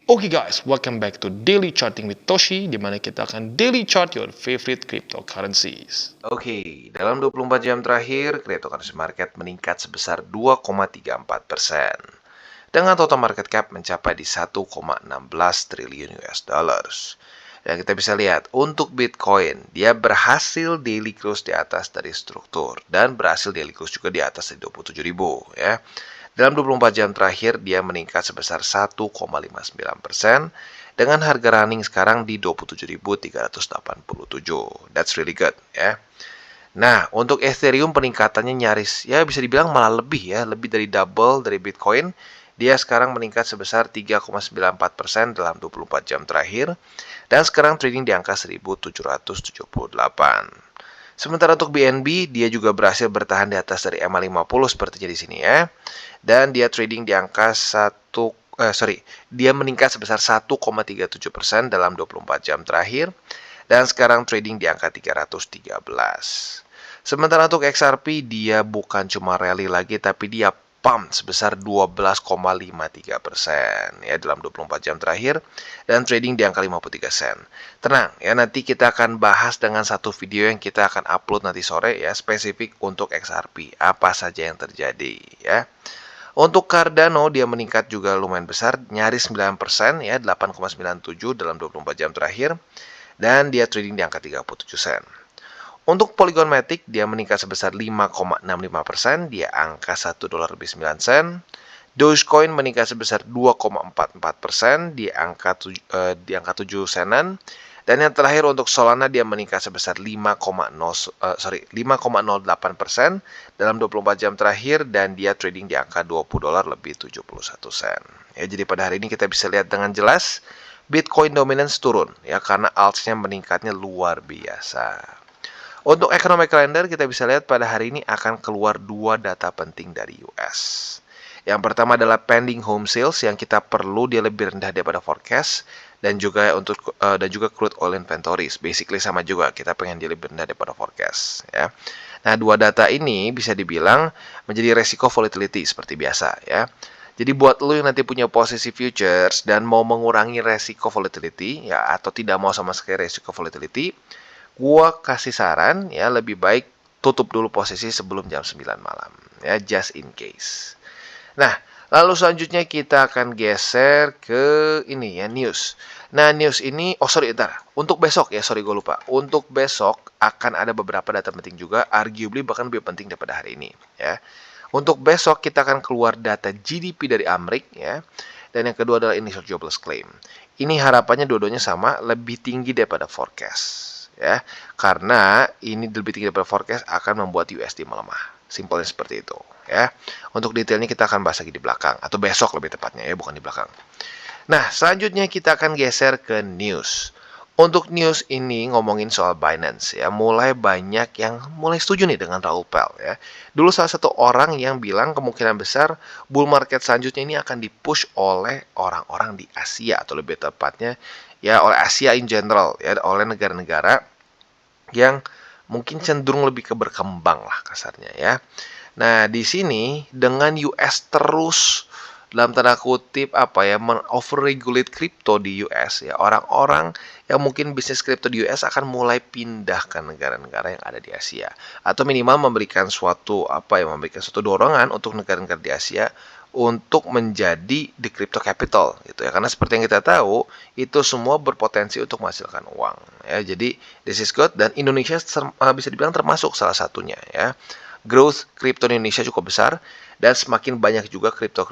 Oke guys, welcome back to Daily Charting with Toshi, di mana kita akan daily chart your favorite cryptocurrencies. Oke, dalam 24 jam terakhir, cryptocurrency market meningkat sebesar 2,34%, dengan total market cap mencapai di 1,16 triliun US dollars. Dan kita bisa lihat, untuk Bitcoin, dia berhasil daily close di atas dari struktur, dan berhasil daily close juga di atas dari 27.000 ya. Dalam 24 jam terakhir, dia meningkat sebesar 1,59%, dengan harga running sekarang di 27.387. That's really good ya. Nah, untuk Ethereum peningkatannya nyaris, ya bisa dibilang malah lebih ya, lebih dari double dari Bitcoin. Dia sekarang meningkat sebesar 3,94% dalam 24 jam terakhir, dan sekarang trading di angka 1.778. Sementara untuk BNB, dia juga berhasil bertahan di atas dari EMA 50 sepertinya di sini ya. Dan dia trading di angka dia meningkat sebesar 1,37% dalam 24 jam terakhir, dan sekarang trading di angka 313. Sementara untuk XRP, dia bukan cuma rally lagi, tapi dia pump sebesar 12,53% ya dalam 24 jam terakhir, dan trading di angka 53 sen. Tenang ya, nanti kita akan bahas dengan satu video yang kita akan upload nanti sore ya, spesifik untuk XRP, apa saja yang terjadi ya. Untuk Cardano, dia meningkat juga lumayan besar, nyaris 9% ya, 8,97 dalam 24 jam terakhir, dan dia trading di angka 37 sen. Untuk Polygon Matic, dia meningkat sebesar 5,65%, dia angka 1 dolar lebih 9 sen. Dogecoin meningkat sebesar 2,44%, di angka 7 senan. Dan yang terakhir untuk Solana, dia meningkat sebesar 5,08% dalam 24 jam terakhir, dan dia trading di angka 20 dolar lebih 71 sen. Ya, jadi pada hari ini kita bisa lihat dengan jelas Bitcoin dominance turun ya, karena alts-nya meningkatnya luar biasa. Untuk economic calendar, kita bisa lihat pada hari ini akan keluar dua data penting dari US. Yang pertama adalah pending home sales yang kita perlu dia lebih rendah daripada forecast, dan juga crude oil inventories. Basically sama juga, kita pengen dia lebih rendah daripada forecast ya. Nah, dua data ini bisa dibilang menjadi resiko volatility seperti biasa ya. Jadi buat lo yang nanti punya posisi futures dan mau mengurangi resiko volatility ya, atau tidak mau sama sekali resiko volatility, gua kasih saran ya, lebih baik tutup dulu posisi sebelum jam 9 malam ya, just in case. Nah, lalu selanjutnya kita akan geser ke ini ya, news. Nah, news ini, untuk besok ya, gue lupa. Untuk besok akan ada beberapa data penting juga, arguably bahkan lebih penting daripada hari ini ya. Untuk besok kita akan keluar data GDP dari Amerika ya. Dan yang kedua adalah initial jobless claim. Ini harapannya dua-duanya sama, lebih tinggi daripada forecast ya. Karena ini lebih tinggi daripada forecast akan membuat USD melemah. Simpelnya seperti itu ya. Untuk detailnya kita akan bahas lagi di belakang, atau besok lebih tepatnya ya, bukan di belakang. Nah, selanjutnya kita akan geser ke news. Untuk news ini ngomongin soal Binance ya, mulai banyak yang mulai setuju nih dengan Raoul Pal ya. Dulu salah satu orang yang bilang kemungkinan besar bull market selanjutnya ini akan dipush oleh orang-orang di Asia, atau lebih tepatnya ya oleh Asia in general ya, oleh negara-negara yang mungkin cenderung lebih ke berkembang lah kasarnya ya. Nah, di sini dengan US terus dalam tanda kutip over-regulate crypto di US ya, orang-orang yang mungkin bisnis crypto di US akan mulai pindah ke negara-negara yang ada di Asia, atau minimal memberikan suatu dorongan untuk negara-negara di Asia untuk menjadi the crypto capital gitu ya, karena seperti yang kita tahu itu semua berpotensi untuk menghasilkan uang ya. Jadi this is good, dan Indonesia bisa dibilang termasuk salah satunya ya. Growth crypto Indonesia cukup besar, dan semakin banyak juga crypto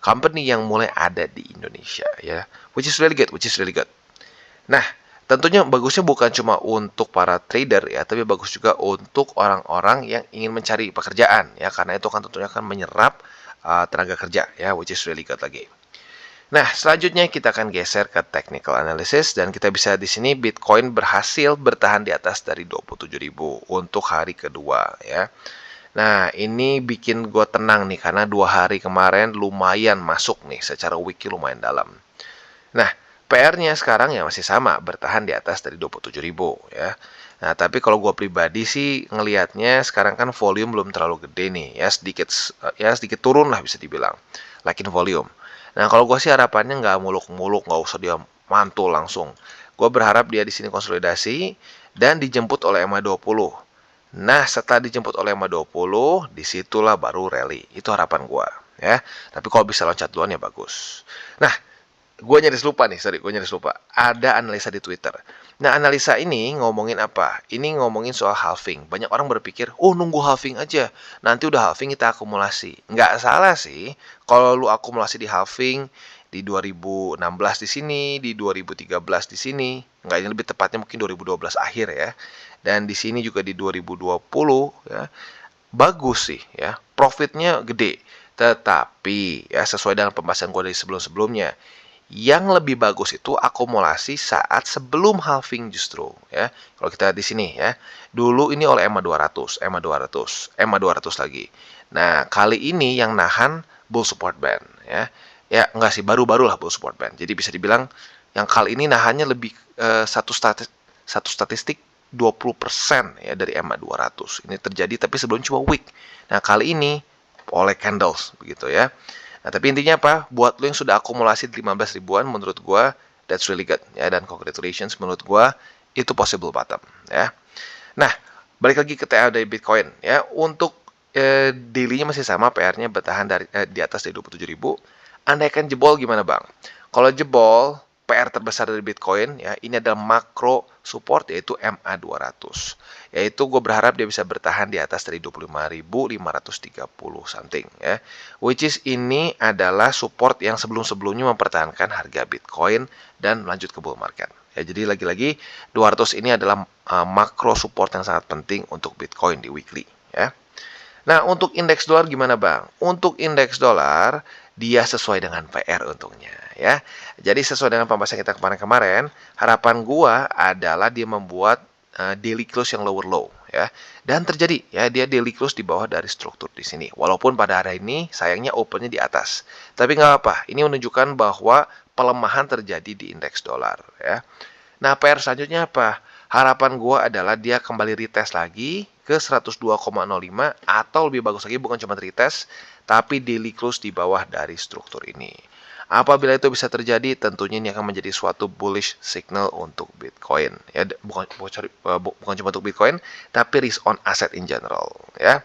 company yang mulai ada di Indonesia ya, which is really good. Nah, tentunya bagusnya bukan cuma untuk para trader ya, tapi bagus juga untuk orang-orang yang ingin mencari pekerjaan ya, karena itu kan tentunya akan menyerap tenaga kerja ya, which is really good lagi. Nah, selanjutnya kita akan geser ke technical analysis, dan kita bisa di sini Bitcoin berhasil bertahan di atas dari 27.000 untuk hari kedua ya. Nah, ini bikin gue tenang nih, karena 2 hari kemarin lumayan masuk nih, secara wiki lumayan dalam. Nah, PR-nya sekarang ya masih sama, bertahan di atas dari 27.000 ya. Nah, tapi kalau gue pribadi sih ngelihatnya sekarang kan volume belum terlalu gede nih ya, sedikit turun lah bisa dibilang. like in volume. Nah, kalau gue sih harapannya nggak muluk-muluk, nggak usah dia mantul langsung. Gue berharap dia di sini konsolidasi dan dijemput oleh EMA 20. Nah, setelah dijemput oleh EMA 20, disitulah baru rally. Itu harapan gue, ya. Tapi kalau bisa loncat duluan ya bagus. Nah, gue nyaris lupa nih, sorry, gue nyaris lupa. Ada analisa di Twitter. Nah, analisa ini ngomongin apa? Ini ngomongin soal halving. Banyak orang berpikir, oh nunggu halving aja. Nanti udah halving kita akumulasi. Nggak salah sih. Kalau lu akumulasi di halving, di 2016 di sini, di 2013 di sini. Nggak, ini lebih tepatnya mungkin 2012 akhir ya. Dan di sini juga di 2020 ya. Bagus sih ya. Profitnya gede. Tetapi ya sesuai dengan pembahasan gue dari sebelum-sebelumnya, yang lebih bagus itu akumulasi saat sebelum halving justru ya. Kalau kita lihat di sini ya. Dulu ini oleh EMA 200, EMA 200, EMA 200 lagi. Nah, kali ini yang nahan bull support band ya. Ya, enggak sih, baru-barulah bull support band. Jadi bisa dibilang yang kali ini nahannya lebih satu statistik 20% ya dari EMA 200. Ini terjadi tapi sebelum cuma week. Nah, kali ini oleh candles begitu ya. Nah, tapi intinya apa? Buat lo yang sudah akumulasi 15 ribuan, menurut gua that's really good ya, dan congratulations, menurut gua itu possible bottom ya. Nah, balik lagi ke TA dari Bitcoin ya. Untuk daily-nya masih sama, PR-nya bertahan di atas dari 27.000. Andaikan jebol gimana, Bang? Kalau jebol, PR terbesar dari Bitcoin ya, ini adalah makro support yaitu MA 200. Yaitu gue berharap dia bisa bertahan di atas dari 25.530 something ya. Which is ini adalah support yang sebelum-sebelumnya mempertahankan harga Bitcoin dan lanjut ke bull market. Ya, jadi lagi-lagi 200 ini adalah makro support yang sangat penting untuk Bitcoin di weekly ya. Nah, untuk indeks dolar gimana, Bang? Untuk indeks dolar, dia sesuai dengan PR untungnya, ya. Jadi sesuai dengan pembahasan kita kemarin-kemarin, harapan gua adalah dia membuat daily close yang lower low, ya. Dan terjadi, ya, dia daily close di bawah dari struktur di sini. Walaupun pada hari ini sayangnya opennya di atas. Tapi nggak apa, ini menunjukkan bahwa pelemahan terjadi di indeks dolar, ya. Nah, PR selanjutnya apa? Harapan gue adalah dia kembali retest lagi ke 102,05 atau lebih bagus lagi bukan cuma retest, tapi daily close di bawah dari struktur ini. Apabila itu bisa terjadi, tentunya ini akan menjadi suatu bullish signal untuk Bitcoin. Ya, bukan cuma untuk Bitcoin, tapi risk on asset in general. Ya.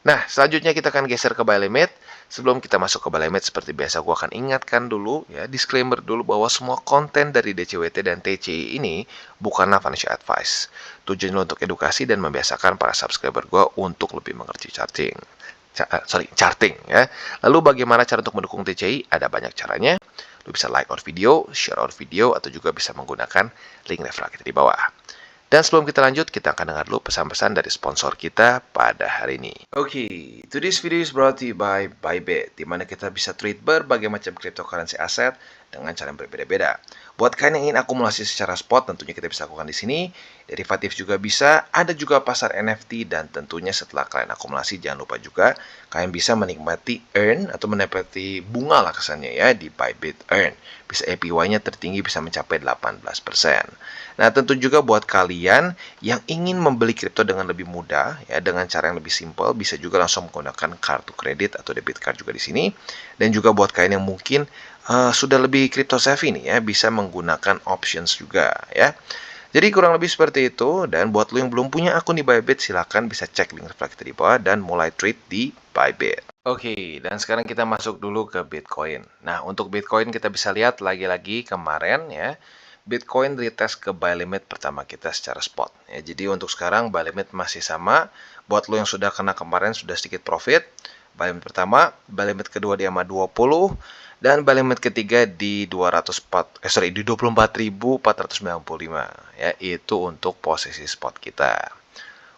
Nah, selanjutnya kita akan geser ke buy limit. Sebelum kita masuk ke buy limit, seperti biasa gue akan ingatkan dulu, ya, disclaimer dulu bahwa semua konten dari DCWT dan TCI ini bukanlah financial advice. Tujuannya untuk edukasi dan membiasakan para subscriber gue untuk lebih mengerti charting. Charting ya. Lalu bagaimana cara untuk mendukung TCI? Ada banyak caranya. Lu bisa like our video, share our video, atau juga bisa menggunakan link referral kita di bawah. Dan sebelum kita lanjut, kita akan dengar dulu pesan-pesan dari sponsor kita pada hari ini. Oke, today's video is brought to you by Bybit, di mana kita bisa trade berbagai macam cryptocurrency aset dengan cara yang berbeda-beda. Buat kalian yang ingin akumulasi secara spot, tentunya kita bisa lakukan di sini. Derivatif juga bisa, ada juga pasar NFT, dan tentunya setelah kalian akumulasi, jangan lupa juga kalian bisa menikmati earn atau menikmati bunga lah kesannya ya di Bybit Earn. Bisa APY-nya tertinggi bisa mencapai 18%. Nah, tentu juga buat kalian yang ingin membeli kripto dengan lebih mudah ya, dengan cara yang lebih simpel, bisa juga langsung menggunakan kartu kredit atau debit card juga di sini. Dan juga buat kalian yang mungkin sudah lebih crypto savvy nih ya, bisa menggunakan options juga ya. Jadi kurang lebih seperti itu, dan buat lo yang belum punya akun di Bybit, silahkan bisa cek link referral kita di bawah dan mulai trade di Bybit. Oke, dan sekarang kita masuk dulu ke Bitcoin. Nah, untuk Bitcoin kita bisa lihat lagi-lagi kemarin ya, Bitcoin retest ke buy limit pertama kita secara spot. Ya, jadi untuk sekarang buy limit masih sama. Buat lo yang sudah kena kemarin sudah sedikit profit. Buy limit pertama, buy limit kedua di EMA 20. Dan buy limit ketiga di 24.495 ya, itu untuk posisi spot kita.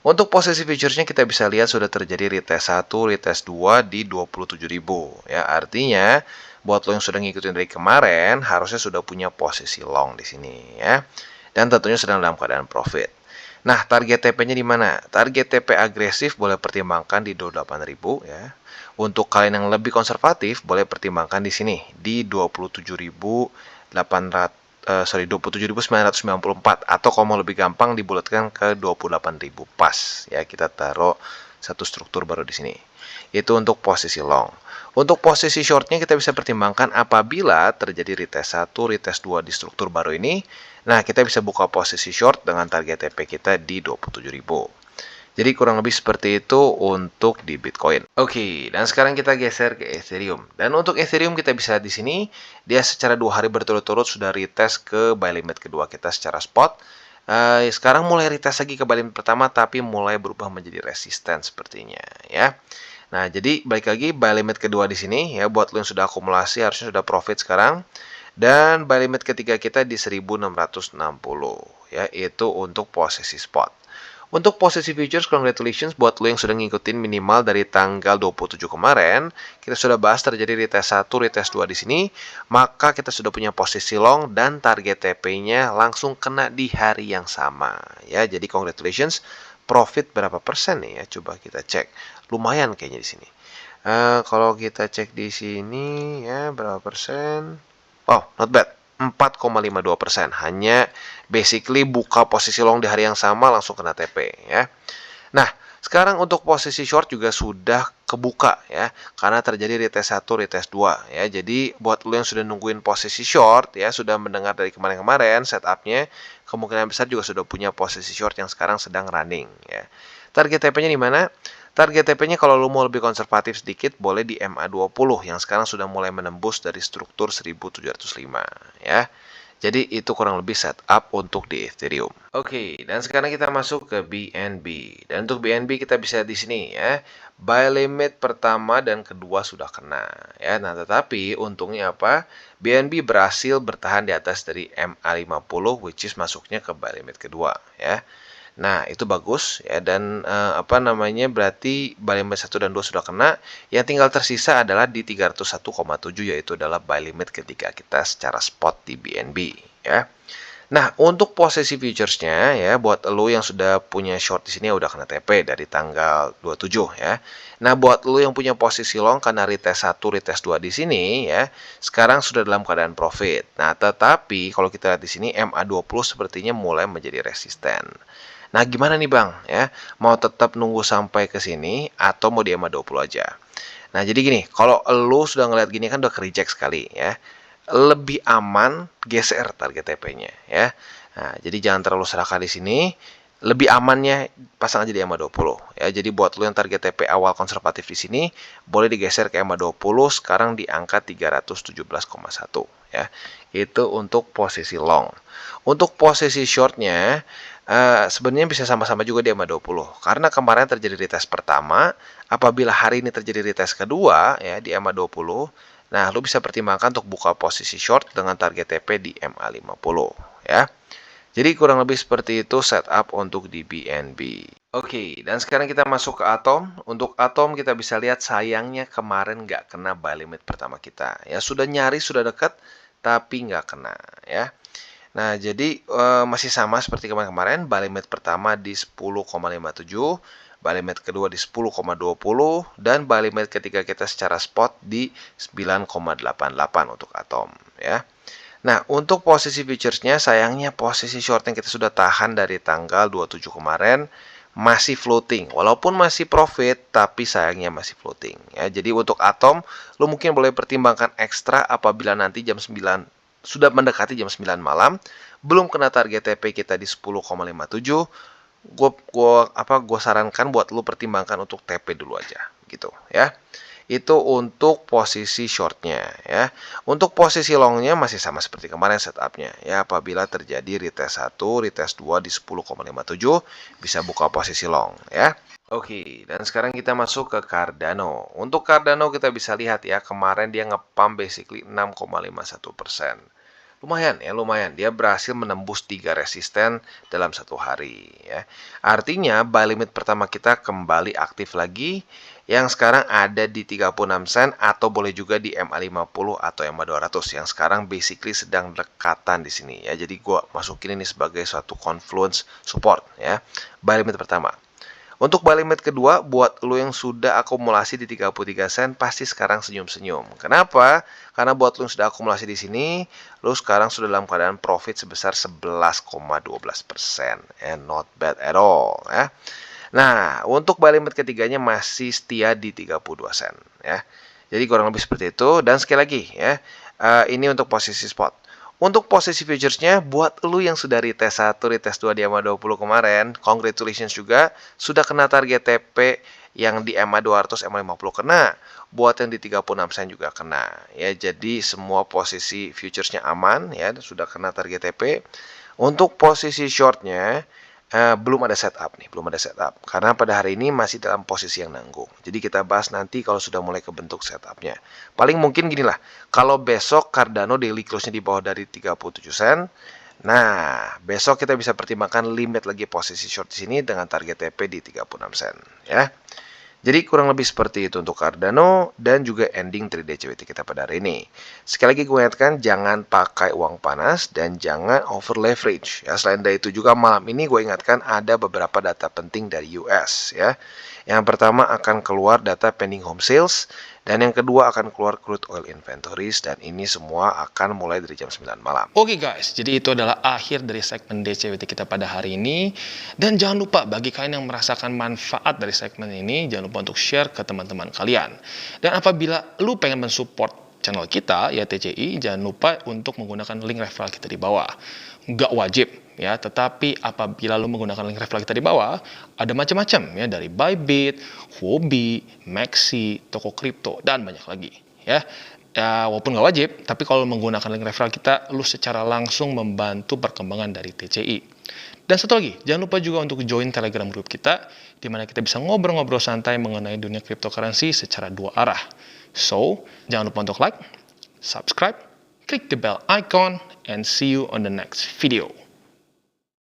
Untuk posisi futuresnya kita bisa lihat sudah terjadi retest 1, retest 2 di 27.000 ya. Artinya buat lo yang sudah ngikutin dari kemarin harusnya sudah punya posisi long di sini ya. Dan tentunya sedang dalam keadaan profit. Nah, target TP-nya di mana? Target TP agresif boleh pertimbangkan di 28.000 ya. Untuk kalian yang lebih konservatif, boleh pertimbangkan di sini di 27.994 atau kalau mau lebih gampang dibulatkan ke 28.000 pas ya, kita taruh satu struktur baru di sini. Itu untuk posisi long. Untuk posisi shortnya kita bisa pertimbangkan apabila terjadi retest 1, retest 2 di struktur baru ini. Nah, kita bisa buka posisi short dengan target TP kita di 27.000. Jadi kurang lebih seperti itu untuk di Bitcoin. Oke, dan sekarang kita geser ke Ethereum. Dan untuk Ethereum kita bisa lihat di sini, dia secara 2 hari berturut-turut sudah retest ke buy limit kedua kita secara spot. Sekarang mulai retest lagi ke buy limit pertama, tapi mulai berubah menjadi resisten sepertinya, ya. Nah, jadi balik lagi buy limit kedua di sini, ya, buat lo yang sudah akumulasi harusnya sudah profit sekarang. Dan buy limit ketiga kita di 1660, ya, itu untuk posisi spot. Untuk posisi futures, congratulations buat lo yang sudah ngikutin minimal dari tanggal 27 kemarin. Kita sudah bahas terjadi retest 1, retest 2 di sini. Maka kita sudah punya posisi long dan target TP-nya langsung kena di hari yang sama. Ya, jadi congratulations. Profit berapa persen nih ya? Coba kita cek. Lumayan kayaknya di sini. Kalau kita cek di sini ya berapa persen? Oh, not bad. 4,52%. Hanya basically buka posisi long di hari yang sama langsung kena TP ya. Nah, sekarang untuk posisi short juga sudah kebuka ya, karena terjadi retest 1, retest 2 ya. Jadi buat lo yang sudah nungguin posisi short ya, sudah mendengar dari kemarin-kemarin setupnya, kemungkinan besar juga sudah punya posisi short yang sekarang sedang running ya. Target TP-nya di mana? Target TP-nya kalau lo mau lebih konservatif sedikit boleh di MA20 yang sekarang sudah mulai menembus dari struktur 1705 ya. Jadi itu kurang lebih setup untuk di Ethereum. Oke, dan sekarang kita masuk ke BNB. Dan untuk BNB kita bisa di sini ya. Buy limit pertama dan kedua sudah kena ya. Nah, tetapi untungnya apa? BNB berhasil bertahan di atas dari MA50 which is masuknya ke buy limit kedua ya. Nah, itu bagus ya dan berarti buy limit 1 dan 2 sudah kena. Yang tinggal tersisa adalah di 301,7 yaitu adalah buy limit ketika kita secara spot di BNB ya. Nah, untuk posisi futuresnya ya buat lo yang sudah punya short di sini udah kena TP dari tanggal 27 ya. Nah, buat lo yang punya posisi long karena retest 1, retest 2 di sini ya, sekarang sudah dalam keadaan profit. Nah, tetapi kalau kita lihat di sini MA20 sepertinya mulai menjadi resisten. Nah, gimana nih Bang ya? Mau tetap nunggu sampai ke sini atau mau di MA20 aja? Nah, jadi gini, kalau lo sudah ngeliat gini kan udah ke-reject sekali ya. Lebih aman geser target TP-nya ya. Nah, jadi jangan terlalu serakah di sini. Lebih amannya pasang aja di MA20 ya. Jadi buat lo yang target TP awal konservatif di sini boleh digeser ke MA20 sekarang di angka 317,1 ya. Itu untuk posisi long. Untuk posisi shortnya sebenarnya bisa sama-sama juga di MA20 karena kemarin terjadi retest pertama, apabila hari ini terjadi retest kedua ya di MA20, nah lu bisa pertimbangkan untuk buka posisi short dengan target TP di MA50 ya. Jadi kurang lebih seperti itu setup untuk di BNB. Oke, dan sekarang kita masuk ke Atom. Untuk Atom kita bisa lihat sayangnya kemarin nggak kena buy limit pertama kita. Ya sudah nyaris sudah dekat tapi nggak kena ya. Nah, jadi masih sama seperti kemarin-kemarin, buy limit pertama di 10,57, buy limit kedua di 10,20, dan buy limit ketiga kita secara spot di 9,88 untuk Atom ya. Nah, untuk posisi futuresnya sayangnya posisi short yang kita sudah tahan dari tanggal 27 kemarin masih floating. Walaupun masih profit, tapi sayangnya masih floating ya. Jadi untuk Atom, lo mungkin boleh pertimbangkan ekstra apabila nanti jam 9 sudah mendekati jam 9 malam, belum kena target TP kita di 10,57, gue sarankan buat lu pertimbangkan untuk TP dulu aja gitu ya. Itu untuk posisi shortnya ya. Untuk posisi longnya masih sama seperti kemarin setupnya ya. Apabila terjadi retest 1, retest 2 di 10,57 bisa buka posisi long ya. Oke, dan sekarang kita masuk ke Cardano. Untuk Cardano kita bisa lihat ya, kemarin dia nge-pump basically 6,51%. Lumayan ya, lumayan. Dia berhasil menembus 3 resisten dalam satu hari ya. Artinya buy limit pertama kita kembali aktif lagi yang sekarang ada di 36 sen atau boleh juga di MA50 atau MA200 yang sekarang basically sedang dekatan di sini ya. Jadi gua masukin ini sebagai suatu confluence support ya. Buy limit pertama. Untuk buy limit kedua, buat lo yang sudah akumulasi di 33 sen, pasti sekarang senyum-senyum. Kenapa? Karena buat lo yang sudah akumulasi di sini, lo sekarang sudah dalam keadaan profit sebesar 11,12%. And not bad at all. Ya. Nah, untuk buy limit ketiganya masih setia di 32 sen ya. Jadi kurang lebih seperti itu. Dan sekali lagi ya, ini untuk posisi spot. Untuk posisi futuresnya, buat lu yang sudah retest 1, retest 2 di EMA 20 kemarin, congratulations juga, sudah kena target TP yang di EMA 200, EMA 50 kena. Buat yang di 36 sen juga kena. Ya, jadi semua posisi futuresnya aman ya, sudah kena target TP. Untuk posisi shortnya, belum ada setup nih, belum ada setup. Karena pada hari ini masih dalam posisi yang nanggung. Jadi kita bahas nanti kalau sudah mulai kebentuk setupnya. Paling mungkin gini lah, kalau besok Cardano daily close-nya di bawah dari 37 sen, nah besok kita bisa pertimbangkan limit lagi posisi short di sini dengan target TP di 36 sen ya. Jadi kurang lebih seperti itu untuk Cardano dan juga ending 3D CWT kita pada hari ini. Sekali lagi gue ingatkan jangan pakai uang panas dan jangan over leverage. Ya, selain dari itu juga malam ini gue ingatkan ada beberapa data penting dari US ya. Yang pertama akan keluar data pending home sales dan yang kedua akan keluar crude oil inventories dan ini semua akan mulai dari jam 9 malam. Oke guys, jadi itu adalah akhir dari segmen DCWT kita pada hari ini. Dan jangan lupa bagi kalian yang merasakan manfaat dari segmen ini, jangan lupa untuk share ke teman-teman kalian. Dan apabila lu pengen mensupport channel kita, ya TCI, jangan lupa untuk menggunakan link referral kita di bawah. Nggak wajib, ya, tetapi apabila lu menggunakan link referral kita di bawah, ada macam-macam ya, dari Bybit, Huobi, Maxi, toko kripto, dan banyak lagi. Ya, walaupun nggak wajib, tapi kalau menggunakan link referral kita, lu secara langsung membantu perkembangan dari TCI. Dan satu lagi, jangan lupa juga untuk join Telegram group kita, di mana kita bisa ngobrol-ngobrol santai mengenai dunia cryptocurrency secara dua arah. So, jangan lupa untuk like, subscribe, click the bell icon, and see you on the next video.